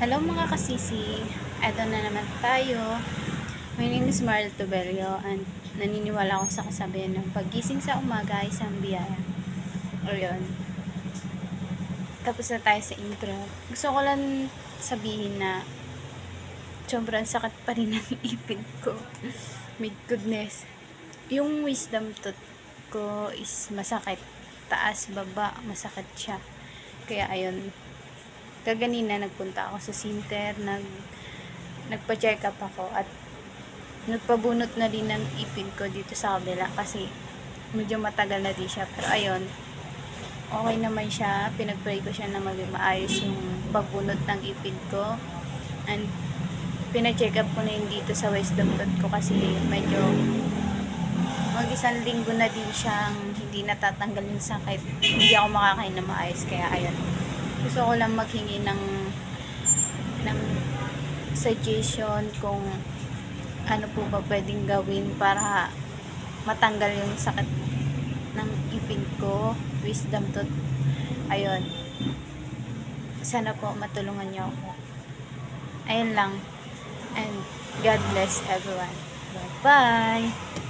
Hello mga kasisi, eto na naman tayo. My name is Marl Tobelio and naniniwala ako sa kasabihan ng paggising sa umaga ay isang biyaya. Ayun, tapos na tayo sa intro. Gusto ko lang sabihin na sobrang sakit pa rin ng ipin ko. My goodness. Yung wisdom tooth ko is masakit. Taas, baba, masakit siya. Kaya ayun, kaganina nagpunta ako sa center, nagpa-check up ako at nagpabunot na din ng ipin ko dito sa kabila kasi medyo matagal na din siya. Pero ayun, okay naman siya. Pinag-pray ko siya na maging maayos yung pagbunot ng ipin ko. And pina-check up ko na yun dito sa wisdom tooth ko kasi medyo mag-isang linggo na din siyang hindi natatanggal yung sakit. Hindi ako makakain na maayos. Kaya ayun, gusto ko lang maghingi ng suggestion kung ano po ba pwedeng gawin para matanggal yung sakit ng ipin ko, wisdom tooth. Ayun, sana po matulungan niyo ako. Ayun lang, and God bless everyone. Bye bye.